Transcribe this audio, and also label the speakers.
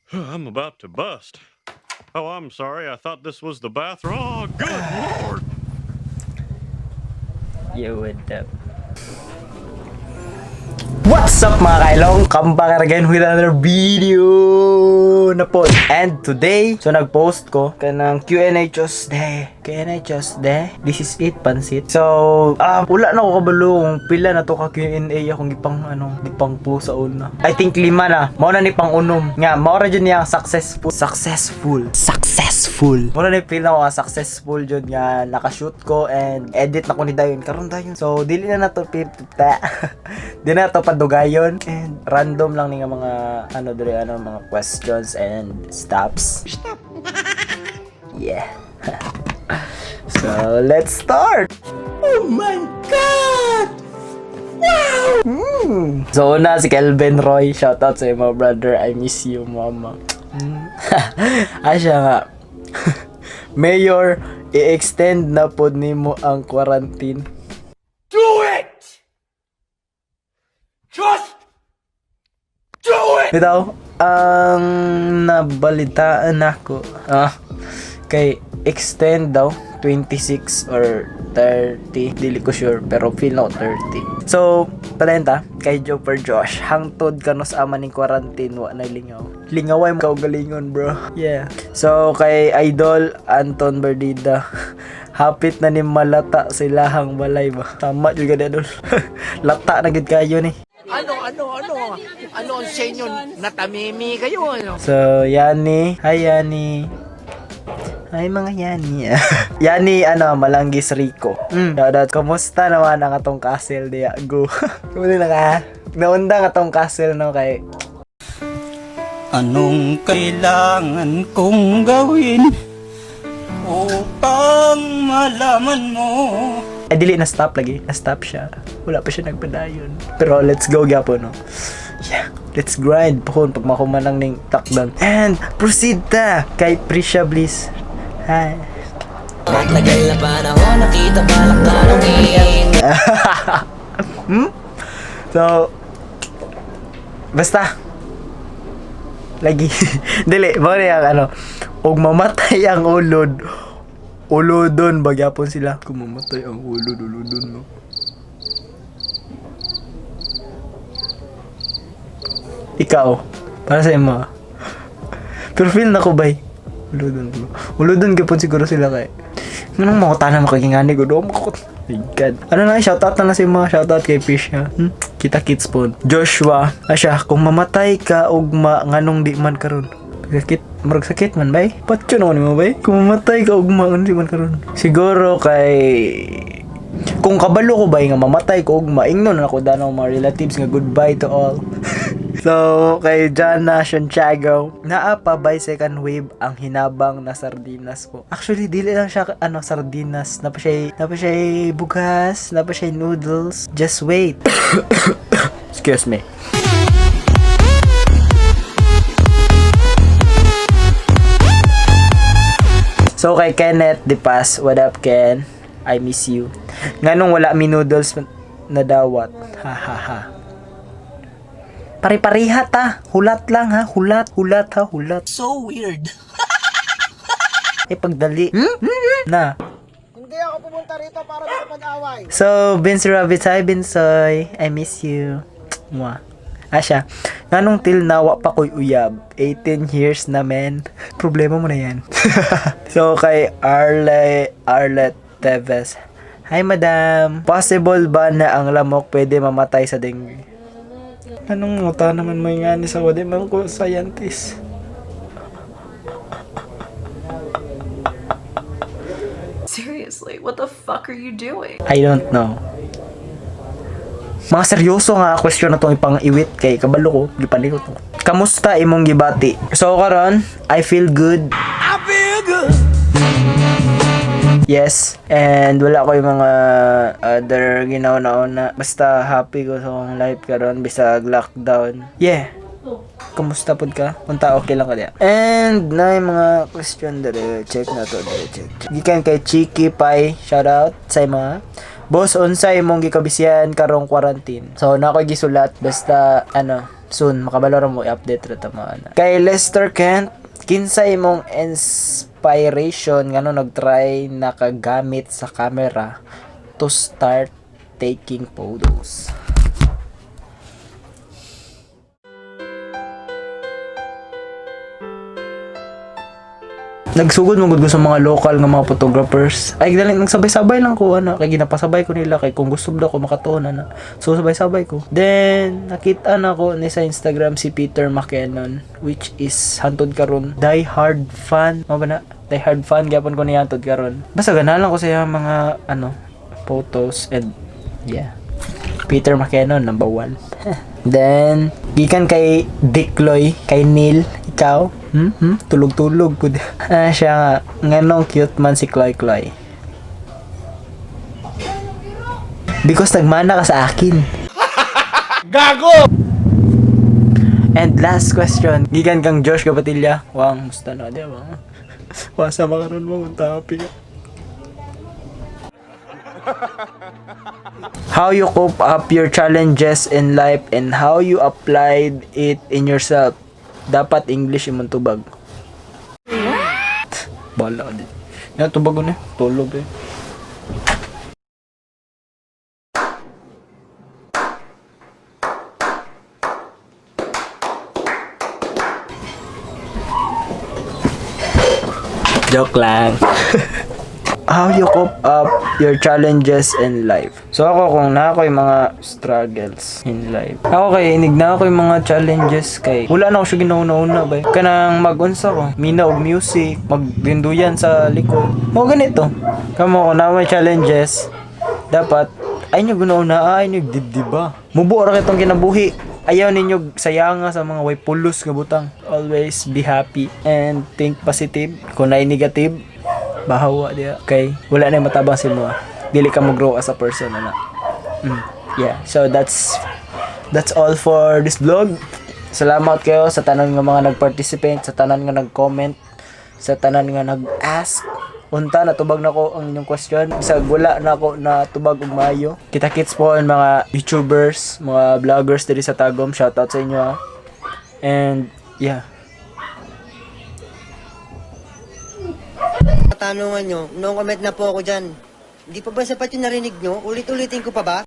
Speaker 1: I'm about to bust. Oh, I'm sorry. I thought this was the bathroom. Oh, good lord.
Speaker 2: Yo, what up? What's up mga kailong? Come back again with another video na po. And today, so nag-post ko kanang Q&A Tuesday. Q&A Tuesday. This is it, pansit. So, wala na ako kabalo kung pila na to ka Q&A akong gipang po sa una. I think 5 na. Mao na ni pang unom. Nga, mao ra jud niya successful. Mao na ni pila ako successful jud nga naka-shoot ko and edit na ko ni dayon karon dayon. So, dili na to di na to padugayon and random lang ni nga mga mga questions and stops. Stop. Yeah. So, let's start. Oh my god. Wow. So, una si Kelvin Roy. Shout out sa mga brother. I miss you, mama. Asya nga. Mayor, i-extend na po nimo ang quarantine.
Speaker 3: Do it! Just do it!
Speaker 2: Ito, ang nabalitaan ako, kay extend daw, 26 or 30, dili ko sure, pero feel na 30. So, talenta, kay Joper Josh, hangtod ka no sa ama ning quarantine, wa na lingaw. Lingaway mo kaugalingon, bro. Yeah. So, kay Idol Anton Berdida, hapit na ni malata silahang balay ba? Tama juga na Idol. Lata na gid kayo ni.
Speaker 3: Ano ang sa inyo? Natamimi kayo, ano?
Speaker 2: So, Yani. Hi, Yani. Hi, mga Yani. Yani, Malanggis Rico. Shoutout. Kumusta naman ang atong castle, diya? Go. Kumusta na ka? Naunda nga atong castle, no, kay...
Speaker 4: Anong kailangan kong gawin upang malaman mo?
Speaker 2: Ay, dili na-stop lagi. Na-stop siya. Wala pa siya nagpadayon. Pero let's go, gapo, no? Yeah, let's grind. Pahon, pag makumanang ning takdan. And, proceed ta kay Prisha Bliss. Hi.
Speaker 5: Tagal na panahon, nakita balak tanongin.
Speaker 2: So, basta. Lagi. Dili, mo na ug mamatay ang ulod. Ulodon, bagyapon sila. Kung mamatay ang ulodon, no? Ikaw, para sa imo. Pero feel na ko bay. Ulodon gapon siguro sila kay. Nganong mga tanang makagingani ko do mo. My God. Shoutout na sa mga shoutout kay Pisha. Kita kids po. Joshua, asya kung mamatay ka ugma nganong di man karon. Sakit man bay. Patyo naman mo bay. Kung mamatay ka ugma nganong di man karon. Siguro kay kung kabalo ko ba nga mamatay ko ugma ingnon na ako danaw mga relatives nga goodbye to all. So kay Jana Santiago, naa pa by second wave ang hinabang na sardinas po. Actually dili lang siya sardinas, napa siya bugas, napa siya noodles. Just wait. Excuse me. So kay Kenneth Dipas, what up Ken? I miss you. Nganong wala mi noodles na dawat. Ha ha ha. Pare-pareha ta. Hulat lang ha. Hulat.
Speaker 5: So weird.
Speaker 2: Pagdali. Na.
Speaker 3: Hindi ako pumunta rito para makapag-away.
Speaker 2: So, Vince Rabbit. Hi, Vinsoy. I miss you. Mwah. Asya. Nganong till nawa pa ko'y uyab. 18 years na men. Problema mo na yan. So, kay Arlet Teves. Hi, madam. Possible ba na ang lamok pwede mamatay sa dengue? Anong mata naman may ngani sa wadi man ko scientist?
Speaker 6: Seriously, what the fuck are you doing?
Speaker 2: I don't know. Mga seryoso nga question na tong ipang-iwit kay kabalo ko, gipanikot ko. Kamusta imong gibati? So karon, I feel good. Yes, and wala ko yung mga other ginauna-una. Basta happy ko sa akong life karon bisag lockdown. Yeah. Kumusta pod ka? Unta okay lang ka diya. And na yung mga question dere, check na to, check. Gikan kay Chiki Pai, shout out sa mga. Boss, unsay imong gikabisyan karong quarantine? So na ko gisulat basta soon makabalo ra mo i-update ra ta mga. Kay Lester Kent, kinsa imong inspiration ngano nagtry nakagamit sa camera to start taking photos? Nagsugod mo gud ko sa mga local nga mga photographers. Ay dali nagsabay-sabay lang ko kay ginapasabay ko nila kay kung gusto daw ko makatuon na. So sabay-sabay ko. Then nakita na ko ni sa Instagram si Peter McKinnon, which is hantod karon die hard fan. Mo ba na? Die hard fan gyapon ko niya hantod karon. Basta ganahan lang ko sa mga photos and yeah. Peter McKinnon number 1. Then gikan kay Dicloy, kay Neil, ikaw tulog-tulog pud. Siya nga nganong cute man si Kloy Kloy. Because nagmana ka sa akin. Gago! And last question, gikan kang Josh Gabatilla. Wang musta na di ba? Wasa makaron mo ang topic. How you cope up your challenges in life and how you applied it in yourself. Dapat English imong tubag. Bala din. Yan tubag ko na. Tulog eh. Joke lang. How you cope up your challenges in life. So ako kung na ako yung mga struggles in life. Ako kay inig na ako yung mga challenges kay wala na ako siya ginauna-una ba. Kanang mag-unsa ko, mina og music, magdinduyan sa likod. Mo ganito. Kamo ko na may challenges. Dapat ay nyo ginauna, ay nyo dibdiba. Mubo ra kitong kinabuhi. Ayaw ninyo sayanga sa mga way pulos nga butang. Always be happy and think positive. Kung na negative, bahawa dia kay wala na matabang si mo. Dili ka mo grow as a person na. Yeah, so that's all for this vlog. Salamat kayo sa tanan nga mga nag-participate, sa tanan nga nag-comment, sa tanan nga nag-ask. Unta natubag na ko ang inyong question. Bisag wala na ako na tubag og maayo. Kita-kits po ang mga YouTubers, mga vloggers diri sa Tagum. Shoutout sa inyo. And yeah.
Speaker 7: Katanungan nyo, no comment na po ako dyan. Hindi pa ba sapat yung narinig nyo? Ulit-ulitin ko pa ba?